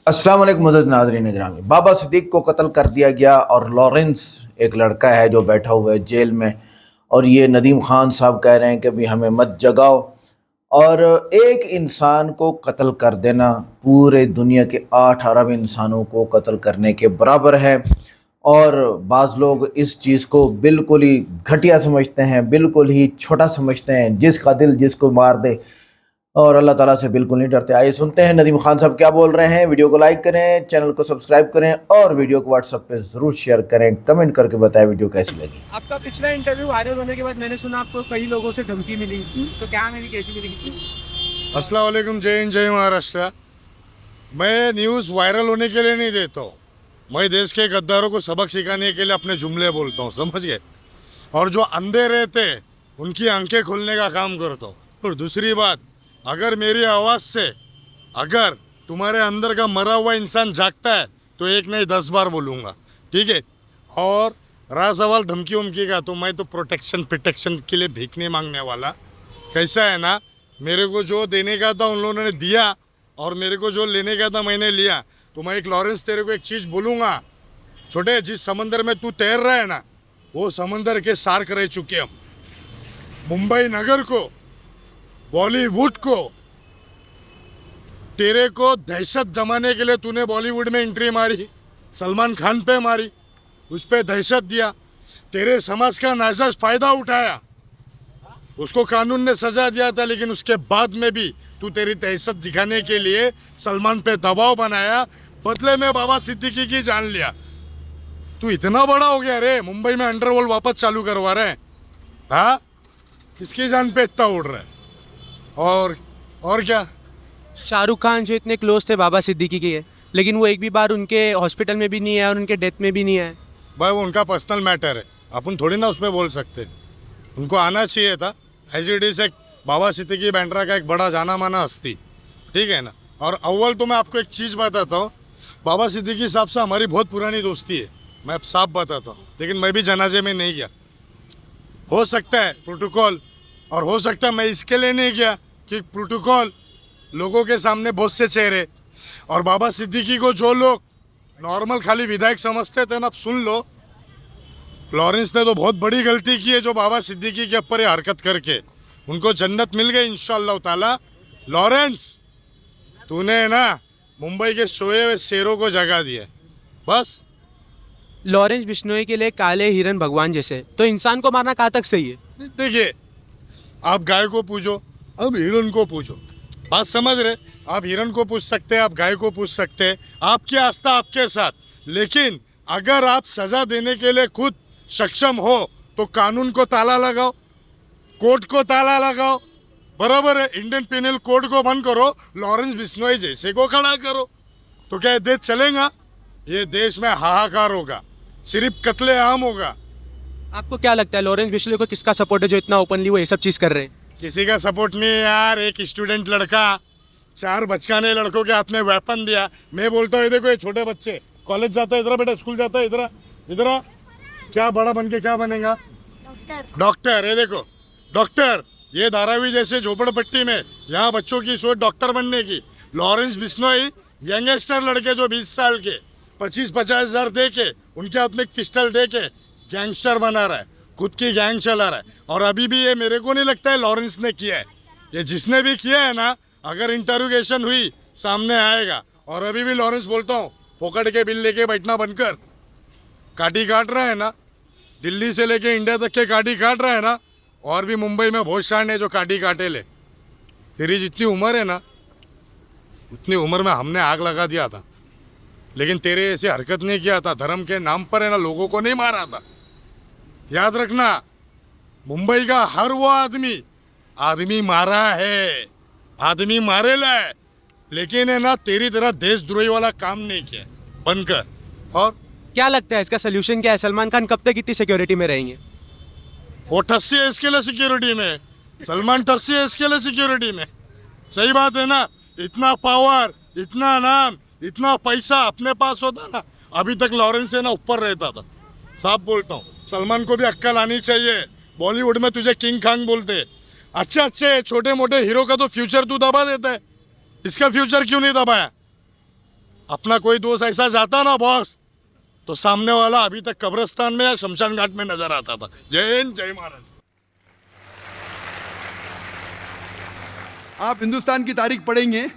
अस्सलाम वालेकुम मुअज़्ज़ज़ नाज़रीन गिरामी। बाबा सिद्दीक को कत्ल कर दिया गया और लॉरेंस एक लड़का है जो बैठा हुआ है जेल में, और ये नदीम खान साहब कह रहे हैं कि भी हमें मत जगाओ। और एक इंसान को कत्ल कर देना पूरे दुनिया के 8 अरब इंसानों को कत्ल करने के बराबर है। और बाज़ लोग इस चीज़ को बिल्कुल ही घटिया समझते हैं, बिल्कुल ही छोटा समझते हैं, जिसका दिल जिसको मार दे, और अल्लाह ताला से बिल्कुल नहीं डरते। आइए सुनते हैं नदीम खान साहब क्या बोल रहे हैं। वीडियो को लाइक करें, चैनल को सब्सक्राइब करें और वीडियो को व्हाट्सएप पे ज़रूर शेयर करें। कमेंट करके बताएं वीडियो कैसी लगी। आपका पिछला इंटरव्यू वायरल होने के बाद मैंने सुना आपको कई लोगों से धमकी मिली, तो क्या मेरी कैसी मिली? अस्सलाम वालेकुम, जय हिंद, जय महाराष्ट्र। मैं न्यूज़ वायरल होने के लिए नहीं देता हूँ। मैं देश के गद्दारों को सबक सिखाने के लिए अपने जुमले बोलता हूँ, समझ गए। और जो अंधे रहते उनकी आंखें खोलने का काम करता हूँ। और दूसरी बात, अगर मेरी आवाज़ से अगर तुम्हारे अंदर का मरा हुआ इंसान जागता है तो एक नहीं 10 बार बोलूँगा, ठीक है। और रहा सवाल धमकी उमकी का, तो मैं तो प्रोटेक्शन के लिए भीख नहीं मांगने वाला। कैसा है ना, मेरे को जो देने का था उन लोगों ने दिया और मेरे को जो लेने का था मैंने लिया। तो मैं एक लॉरेंस तेरे को एक चीज़ बोलूँगा, छोटे, जिस समंदर में तू तैर रहा है ना, वो समंदर के सार्क रह चुके हम। मुंबई नगर को, बॉलीवुड को, तेरे को दहशत जमाने के लिए तूने बॉलीवुड में एंट्री मारी, सलमान खान पे मारी, उस पर दहशत दिया, तेरे समाज का नाजायज फ़ायदा उठाया, उसको कानून ने सजा दिया था। लेकिन उसके बाद में भी तू तेरी दहशत दिखाने के लिए सलमान पे दबाव बनाया, बदले में बाबा सिद्दीकी की जान लिया। तू इतना बड़ा हो गया रे, मुंबई में अंडरवर्ल्ड वापस चालू करवा रहे हैं। हाँ, किसकी जान पे इतना उड़ रहा है? और क्या? शाहरुख खान जो इतने क्लोज थे बाबा सिद्दीकी के, लेकिन वो एक भी बार उनके हॉस्पिटल में भी नहीं है और उनके डेथ में भी नहीं है। भाई वो उनका पर्सनल मैटर है, अपन थोड़ी ना उस पर बोल सकते। उनको आना चाहिए था। एज इट इज़ एक बाबा सिद्दीकी बैंड्रा का एक बड़ा जाना माना हस्ती, ठीक है ना। और अव्वल तो मैं आपको एक चीज़ बताता हूँ, बाबा सिद्दीकी साहब से हमारी बहुत पुरानी दोस्ती है, मैं साफ बताता हूँ। लेकिन मैं भी जनाजे में नहीं गया, हो सकता है प्रोटोकॉल, और हो सकता है मैं इसके लिए नहीं गया कि प्रोटोकॉल लोगों के सामने बहुत से चेहरे। और बाबा सिद्दीकी को जो लोग नॉर्मल खाली विधायक समझते थे ना, अब सुन लो, लॉरेंस ने तो बहुत बड़ी गलती की है जो बाबा सिद्दीकी के ऊपर हरकत करके उनको जन्नत मिल गई इंशाअल्लाह ताला। लॉरेंस, तूने ना मुंबई के सोए हुए शेरों को जगा दिया, बस। लॉरेंस बिश्नोई के लिए काले हिरन भगवान जैसे, तो इंसान को मारना कहाँ तक सही है? देखिए, आप गाय को पूछो, अब हिरन को पूछो, बात समझ रहे? आप हिरन को पूछ सकते हैं, आप गाय को पूछ सकते हैं, आपकी आस्था आपके साथ। लेकिन अगर आप सजा देने के लिए खुद सक्षम हो तो कानून को ताला लगाओ, कोर्ट को ताला लगाओ, बराबर है। इंडियन पिनल कोड को बंद करो, लॉरेंस बिश्नोई जैसे को खड़ा करो, तो क्या ये देश चलेगा? ये देश में हाहाकार होगा, सिर्फ कत्ले आम होगा। आपको क्या लगता है लॉरेंस बिश्नोई को किसका सपोर्ट है जो इतना ओपनली वो ये सब चीज़ कर रहे हैं? किसी का सपोर्ट नहीं है यार। एक स्टूडेंट लड़का 4 बचकाने लड़कों के हाथ में वेपन दिया। मैं बोलता हूँ, ये देखो, ये छोटे बच्चे कॉलेज जाता है, इधर बेटा स्कूल जाता है, इधर क्या बड़ा बन के क्या बनेगा? डॉक्टर। ये देखो डॉक्टर, ये धारावी जैसे झोपड़पट्टी में यहाँ बच्चों की सोच डॉक्टर बनने की। लॉरेंस बिश्नोई यंगस्टर लड़के जो 20 साल के 25-50 हज़ार दे के उनके हाथ में एक पिस्टल दे के गैंगस्टर बना रहा है, खुद की गैंग चला रहा है। और अभी भी ये मेरे को नहीं लगता है लॉरेंस ने किया है, ये जिसने भी किया है ना, अगर इंटरोगेशन हुई सामने आएगा। और अभी भी लॉरेंस बोलता हूँ, पकड़ के बिल लेके बैठना बनकर, काटी काट रहा है ना, दिल्ली से लेके इंडिया तक के काटी काट रहा है ना। और भी मुंबई में बहुत शान है जो काटी काटे ले। तेरी जितनी उम्र है ना, उतनी उम्र में हमने आग लगा दिया था, लेकिन तेरे ऐसे हरकत नहीं किया था। धर्म के नाम पर है ना, लोगों को नहीं मारा था। याद रखना, मुंबई का हर वो आदमी मारा है, आदमी मारेला है, लेकिन है ना तेरी तरह देशद्रोही वाला काम नहीं किया बनकर। और क्या लगता है इसका सोल्यूशन क्या है? सलमान खान कब तक इतनी सिक्योरिटी में रहेंगे? वो ठस्सी है इसके लिए सिक्योरिटी में, सलमान ठस्सी है इसके लिए सिक्योरिटी में। सही बात है ना, इतना पावर, इतना नाम, इतना पैसा अपने पास होता ना, अभी तक लॉरेंस है ना ऊपर रहता था। साफ बोलता हूँ, सलमान को भी अक्ल आनी चाहिए। बॉलीवुड में तुझे किंग खान बोलते, अच्छे छोटे मोटे हीरो का तो फ्यूचर तू दबा देता है, इसका फ्यूचर क्यों नहीं दबाया? अपना कोई दोस्त ऐसा जाता ना बॉस, तो सामने वाला अभी तक कब्रिस्तान में या शमशान घाट में नजर आता था। जय हिंद, जय महाराज। आप हिंदुस्तान की तारीख पढ़ेंगे,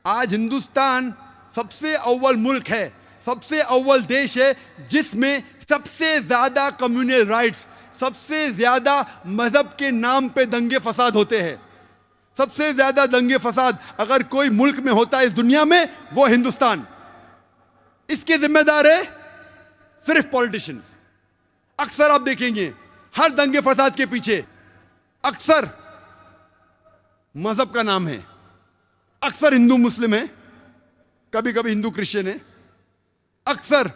आज हिंदुस्तान सबसे अव्वल मुल्क है, सबसे अव्वल देश है जिसमें सबसे ज्यादा कम्युनल राइट्स, सबसे ज्यादा मजहब के नाम पे दंगे फसाद होते हैं। सबसे ज्यादा दंगे फसाद अगर कोई मुल्क में होता है इस दुनिया में, वो हिंदुस्तान। इसके जिम्मेदार है सिर्फ पॉलिटिशियंस। अक्सर आप देखेंगे हर दंगे फसाद के पीछे अक्सर मजहब का नाम है, अक्सर हिंदू मुस्लिम है, कभी कभी हिंदू क्रिश्चियन है। अक्सर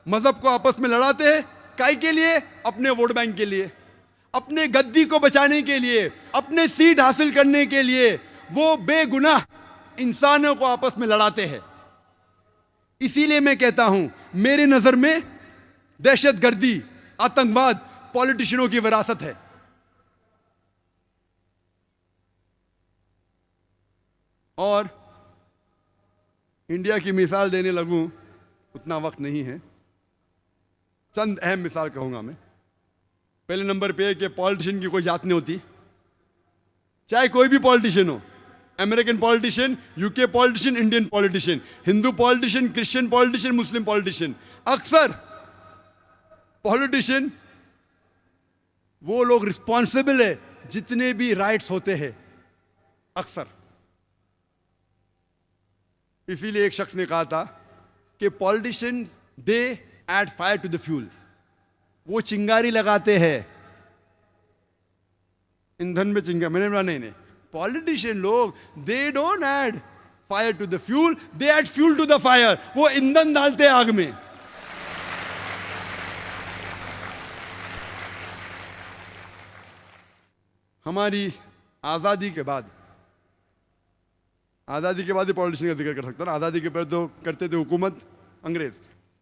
मजहब को आपस में लड़ाते हैं, काहे के लिए? अपने वोट बैंक के लिए, अपने गद्दी को बचाने के लिए, अपने सीट हासिल करने के लिए वो बेगुनाह इंसानों को आपस में लड़ाते हैं। इसीलिए मैं कहता हूं, मेरी नजर में दहशतगर्दी, आतंकवाद पॉलिटिशियनों की विरासत है। और इंडिया की मिसाल देने लगूं, उतना वक्त नहीं है। चंद अहम मिसाल कहूंगा मैं। पहले नंबर पे कि पॉलिटिशियन की कोई जात नहीं होती, चाहे कोई भी पॉलिटिशियन हो, American politician, UK politician, Indian politician, Hindu politician, Christian politician, Muslim politician. अक्सर पॉलिटिशियन वो लोग रिस्पॉन्सिबल है जितने भी राइट्स होते हैं, अक्सर। इसीलिए एक शख्स ने कहा था कि politician they add fire to the fuel, वो चिंगारी लगाते हैं, ईंधन में चिंगारी। मैंने बोला नहीं, पॉलिटिशियन लोग they don't add fire to the fuel, they add fuel to the fire. वो ईंधन डालते हैं आग में। हमारी आजादी के बाद ही पॉलिटिशियन का जिक्र कर सकता ना, आजादी के पहले तो करते थे हुकूमत अंग्रेज।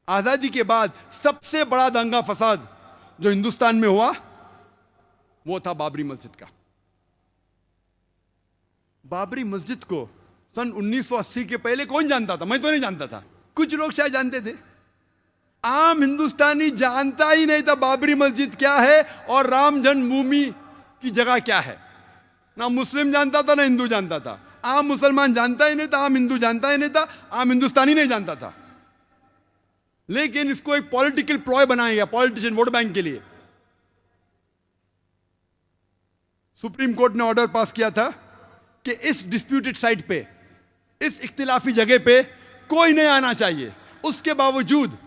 आजादी के बाद सबसे बड़ा दंगा फसाद जो हिंदुस्तान में हुआ वो था बाबरी मस्जिद का। बाबरी मस्जिद को सन 1980 के पहले कौन जानता था? मैं तो नहीं जानता था, कुछ लोग शायद जानते थे। आम हिंदुस्तानी जानता ही नहीं था बाबरी मस्जिद क्या है और राम जन्मभूमि की जगह क्या है। ना मुस्लिम जानता था, ना हिंदू जानता था। आम मुसलमान जानता ही नहीं था, आम हिंदू जानता ही नहीं था, आम हिंदुस्तानी नहीं जानता था। लेकिन इसको एक पॉलिटिकल प्लॉय बनाया गया पॉलिटिशियन वोट बैंक के लिए। सुप्रीम कोर्ट ने ऑर्डर पास किया था कि इस डिस्प्यूटेड साइट पे, इस इख्तिलाफी जगह पे कोई नहीं आना चाहिए। उसके बावजूद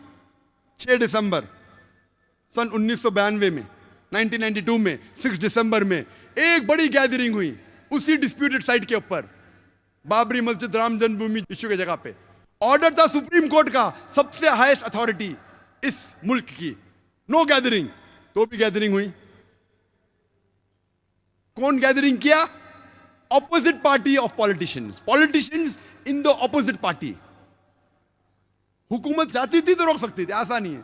6 दिसंबर सन 1992 में, 1992 में 6 दिसंबर में एक बड़ी गैदरिंग हुई उसी डिस्प्यूटेड साइट के ऊपर, बाबरी मस्जिद राम जन्मभूमि इश्यू की जगह पे। ऑर्डर था सुप्रीम कोर्ट का, सबसे हाईएस्ट अथॉरिटी इस मुल्क की, नो गैदरिंग। तो भी गैदरिंग हुई। कौन गैदरिंग किया? Opposite party of politicians, politicians in the opposite party. हुकूमत चाहती थी तो रोक सकती थी, आसानी है,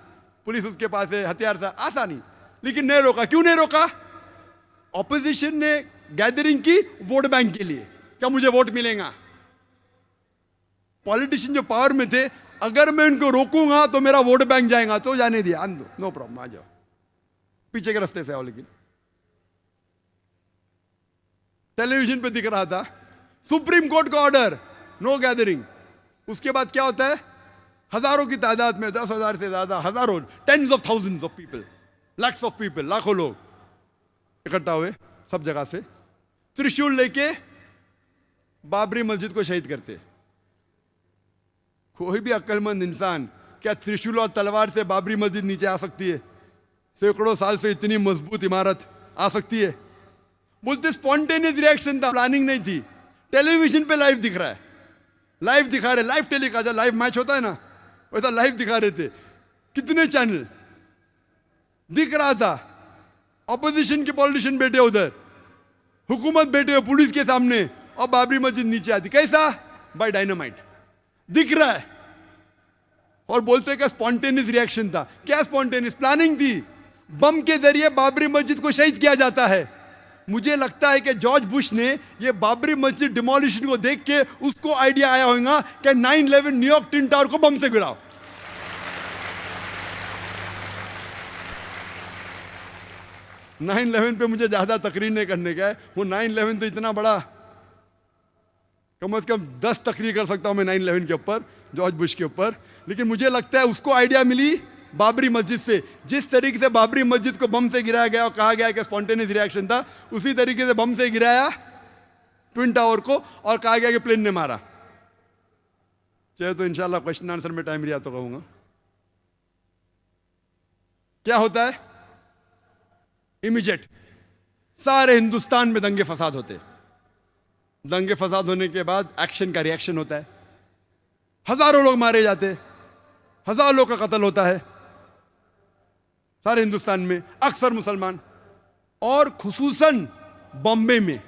पुलिस उसके पास है, हथियार था, आसानी, लेकिन नहीं रोका। क्यों नहीं रोका? ऑपोजिशन ने गैदरिंग की वोट बैंक के लिए, क्या मुझे वोट मिलेगा। पॉलिटिशियन जो पावर में थे, अगर मैं उनको रोकूंगा तो मेरा वोट बैंक जाएगा, तो जाने दिया, आन दो, नो प्रॉब्लम, आ जाओ, पीछे के रास्ते से आओ। लेकिन टेलीविजन पे दिख रहा था सुप्रीम कोर्ट का ऑर्डर, नो गैदरिंग। उसके बाद क्या होता है? हजारों की तादाद में, 10,000 से ज्यादा, हजारों, tens of thousands of people, lakhs of people, लाखों लोग इकट्ठा हुए सब जगह से, त्रिशूल लेके बाबरी मस्जिद को शहीद करते। कोई भी अक्लमंद इंसान क्या त्रिशूल और तलवार से बाबरी मस्जिद नीचे आ सकती है? सैकड़ों साल से इतनी मजबूत इमारत आ सकती है? बोलते स्पॉन्टेनियस रिएक्शन था, प्लानिंग नहीं थी। टेलीविजन पे लाइव दिख रहा है, लाइव दिखा रहे, लाइव टेलीकास्ट, लाइव मैच होता है ना, वैसा लाइव दिखा रहे थे। कितने चैनल दिख रहा था, ऑपोजिशन के पॉलिटिशियन बैठे उधर, हुकूमत बैठे हो पुलिस के सामने, और बाबरी मस्जिद नीचे आती। कैसा? बाय डायनामाइट, दिख रहा है। और बोलते कि स्पॉन्टेनियस रिएक्शन था। क्या स्पॉन्टेनियस? प्लानिंग थी, बम के जरिए बाबरी मस्जिद को शहीद किया जाता है। मुझे लगता है कि जॉर्ज बुश ने ये बाबरी मस्जिद डिमोलिशन को देख के उसको आइडिया आया होगा कि 9/11 न्यूयॉर्क ट्विन टावर को बम से गिराओ। नाइन 11 पे मुझे ज्यादा तकरीर नहीं करने का है। वो 9/11 तो इतना बड़ा, कम से कम 10 तकरीर कर सकता हूं मैं 9/11 के ऊपर, जॉर्ज बुश के ऊपर। लेकिन मुझे लगता है उसको आइडिया मिली बाबरी मस्जिद से। जिस तरीके से बाबरी मस्जिद को बम से गिराया गया और कहा गया कि स्पॉन्टेनियस रिएक्शन था, उसी तरीके से बम से गिराया ट्विन टावर को और कहा गया कि प्लेन ने मारा। चाहे तो इंशाल्लाह क्वेश्चन आंसर में टाइम रिया तो कहूंगा। क्या होता है? इमीडिएट सारे हिंदुस्तान में दंगे फसाद होते। दंगे फसाद होने के बाद एक्शन का रिएक्शन होता है, हजारों लोग मारे जाते, हजारों लोग का कत्ल होता है सारे हिंदुस्तान में, अक्सर मुसलमान। और खुसूसन बॉम्बे में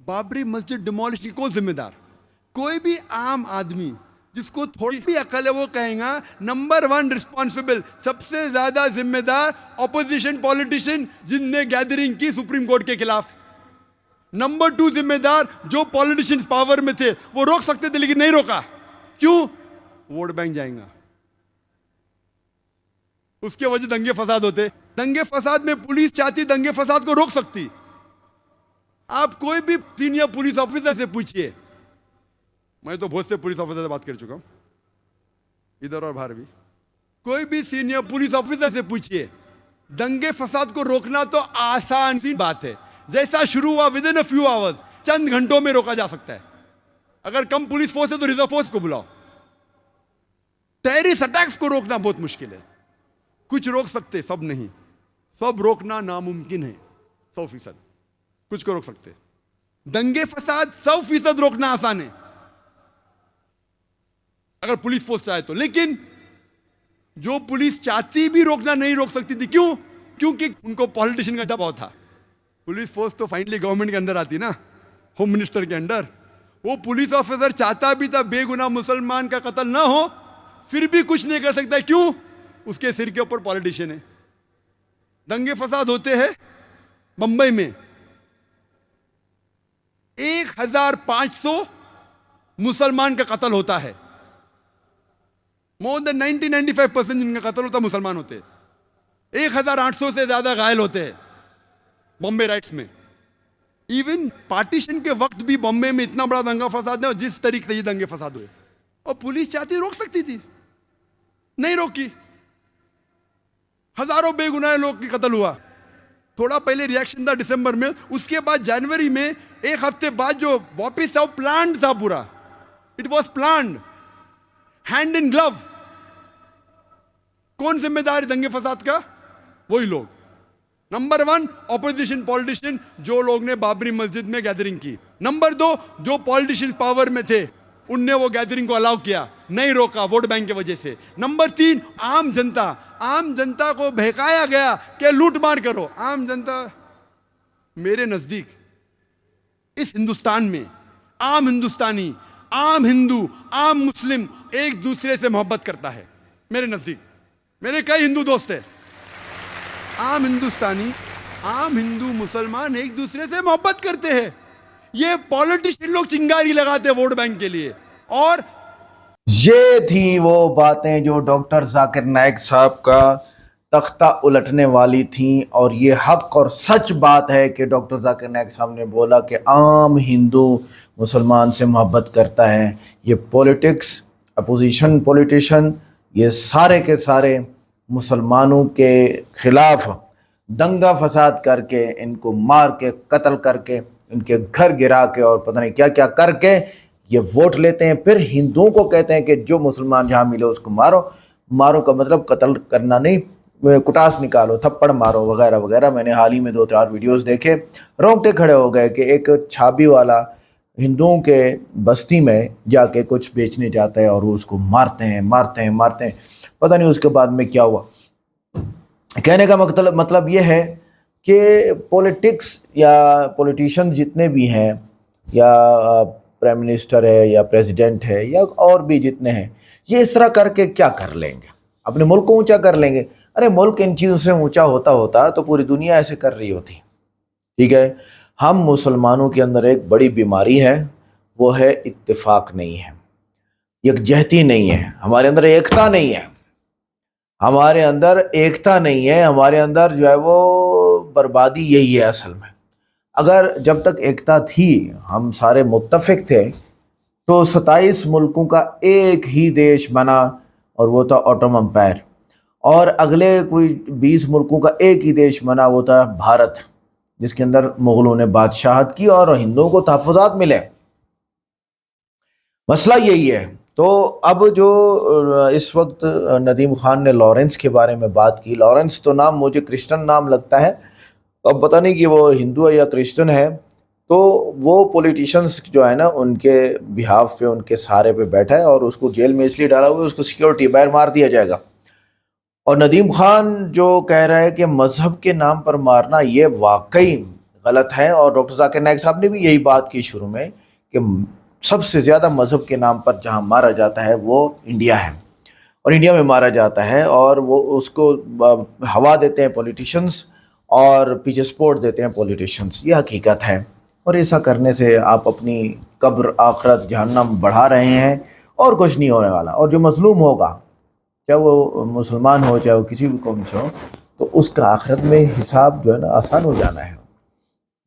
बाबरी मस्जिद डिमोलिशन को जिम्मेदार कोई भी आम आदमी जिसको थोड़ी भी अकल है वो कहेगा नंबर 1 रिस्पॉन्सिबल, सबसे ज्यादा जिम्मेदार ऑपोजिशन पॉलिटिशियन जिनने गैदरिंग की सुप्रीम कोर्ट के खिलाफ। नंबर 2 जिम्मेदार जो पॉलिटिशियंस पावर में थे, वो रोक सकते थे लेकिन नहीं रोका। क्यों? वोट बैंक जाएगा, उसके वजह दंगे फसाद होते। दंगे फसाद में पुलिस चाहती दंगे फसाद को रोक सकती। आप कोई भी सीनियर पुलिस ऑफिसर से पूछिए, मैं तो बहुत से पुलिस ऑफिसर से बात कर चुका हूं इधर और बाहर भी, कोई भी सीनियर पुलिस ऑफिसर से पूछिए, दंगे फसाद को रोकना तो आसान सी बात है। जैसा शुरू हुआ within a few hours, चंद घंटों में रोका जा सकता है। अगर कम पुलिस फोर्स है तो रिजर्व फोर्स को बुलाओ। टेररिस्ट अटैक्स को रोकना बहुत मुश्किल है। कुछ रोक सकते, सब नहीं। सब रोकना नामुमकिन है 100%। कुछ को रोक सकते। दंगे फसाद 100% रोकना आसान है अगर पुलिस फोर्स चाहे तो। लेकिन जो पुलिस चाहती भी रोकना नहीं रोक सकती थी। क्यों? क्योंकि उनको पॉलिटिशियन का दबाव था। पुलिस फोर्स तो फाइनली गवर्नमेंट के अंदर आती ना, होम मिनिस्टर के अंडर। वो पुलिस ऑफिसर चाहता भी था बेगुनाह मुसलमान का कत्ल ना हो, फिर भी कुछ नहीं कर सकता। क्यों? उसके सिर के ऊपर पॉलिटिशियन है। दंगे फसाद होते हैं बंबई में 1500 मुसलमान का कत्ल होता है। मोर देन 90-95% जिनका कत्ल होता है मुसलमान होते हैं। 1800 से ज्यादा घायल होते हैं बॉम्बे राइट्स में। इवन पार्टीशन के वक्त भी बॉम्बे में इतना बड़ा दंगा फसाद है, जिस तरीके से ये दंगे फसाद हुए, और पुलिस चाहती रोक सकती थी, नहीं रोकी। हजारों बेगुनाह लोग की कत्ल हुआ। थोड़ा पहले रिएक्शन था दिसंबर में, उसके बाद जनवरी में, एक हफ्ते बाद जो वापिस था, प्लान था पूरा। It was planned, hand in glove. कौन जिम्मेदार है दंगे फसाद का? वही लोग। नंबर 1 ऑपोजिशन पॉलिटिशियन, जो लोग ने बाबरी मस्जिद में गैदरिंग की। नंबर 2 जो पॉलिटिशियन पावर में थे, उनने वो गैदरिंग को अलाउ किया, नहीं रोका वोट बैंक की वजह से। नंबर 3 आम जनता। आम जनता को बहकाया गया कि लूट मार करो। आम जनता, मेरे नजदीक इस हिंदुस्तान में आम हिंदुस्तानी, आम हिंदू, आम मुस्लिम एक दूसरे से मोहब्बत करता है। मेरे नजदीक मेरे कई हिंदू दोस्त हैं। आम हिंदुस्तानी, आम हिंदू, मुसलमान एक दूसरे से मोहब्बत करते हैं। ये पॉलिटिशियन लोग चिंगारी लगाते हैं वोट बैंक के लिए। और ये थी वो बातें जो डॉक्टर जाकिर नाइक साहब का तख्ता उलटने वाली थी। और ये हक और सच बात है कि डॉक्टर जाकिर नाइक साहब ने बोला कि आम हिंदू मुसलमान से मोहब्बत करता है। ये पॉलिटिक्स, अपोजिशन पॉलिटिशियन, ये सारे के सारे मुसलमानों के खिलाफ दंगा फसाद करके, इनको मार के, कत्ल करके, इनके घर गिरा के और पता नहीं क्या क्या करके ये वोट लेते हैं। फिर हिंदुओं को कहते हैं कि जो मुसलमान जहाँ मिले उसको मारो। मारो का मतलब कत्ल करना नहीं, कुटास निकालो, थप्पड़ मारो वगैरह वगैरह। मैंने हाल ही में 2-4 वीडियोस देखे, रोंगटे खड़े हो गए कि एक छाबी वाला हिंदुओं के बस्ती में जाके कुछ बेचने जाता है और वो उसको मारते हैं। पता नहीं उसके बाद में क्या हुआ। कहने का मतलब ये है कि पॉलिटिक्स या पॉलिटिशियन जितने भी हैं, या प्राइम मिनिस्टर है या प्रेसिडेंट है या और भी जितने हैं, ये इस तरह करके क्या कर लेंगे? अपने मुल्क को ऊंचा कर लेंगे। अरे मुल्क इन चीज़ों से ऊंचा होता तो पूरी दुनिया ऐसे कर रही होती। ठीक है। हम मुसलमानों के अंदर एक बड़ी बीमारी है, वो है इत्तेफाक नहीं है, यकजहती नहीं है, हमारे अंदर एकता नहीं है, हमारे अंदर एकता नहीं है, हमारे अंदर जो है वो बर्बादी यही है असल में। अगर जब तक एकता थी, हम सारे मुत्तफिक थे, तो 27 मुल्कों का एक ही देश बना और वो था ऑटोमन एम्पायर, और अगले कोई 20 मुल्कों का एक ही देश बना, वो था भारत, जिसके अंदर मुगलों ने बादशाहत की और हिंदुओं को तहफ़्फ़ुज़ात मिले। मसला यही है। तो अब जो इस वक्त नदीम खान ने लॉरेंस के बारे में बात की, लॉरेंस तो नाम मुझे क्रिश्चियन नाम लगता है, अब पता नहीं कि वो हिंदू है या क्रिश्चियन है। तो वो पॉलिटिशियंस जो है ना, उनके बिहाफ पे, उनके सहारे पे बैठा है और उसको जेल में इसलिए डाला हुआ है, उसको सिक्योरिटी बाहर मार दिया जाएगा। और नदीम खान जो कह रहा है कि मज़हब के नाम पर मारना, ये वाकई गलत है। और डॉक्टर जाकिर नाइक साहब ने भी यही बात की शुरू में कि सबसे ज़्यादा मज़हब के नाम पर जहाँ मारा जाता है वो इंडिया है, और इंडिया में मारा जाता है, और वो उसको हवा देते हैं पॉलिटिशियंस और पीछे सपोर्ट देते हैं पॉलिटिशियंस। ये हकीकत है। और ऐसा करने से आप अपनी कब्र, आखरत, जहन्नम बढ़ा रहे हैं, और कुछ नहीं होने वाला। और जो मजलूम होगा, चाहे वो मुसलमान हो चाहे वो किसी भी कौम से हो, तो उसका आखिरत में हिसाब जो है ना आसान हो जाना है।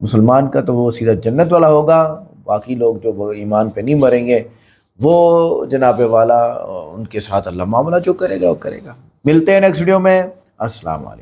मुसलमान का तो वो सीधा जन्नत वाला होगा, बाकी लोग जो वो ईमान पे नहीं मरेंगे, वो जनाबे वाला, उनके साथ अल्लाह मामला जो करेगा वो करेगा। मिलते हैं नेक्स्ट वीडियो में। अस्सलाम वालेकुम।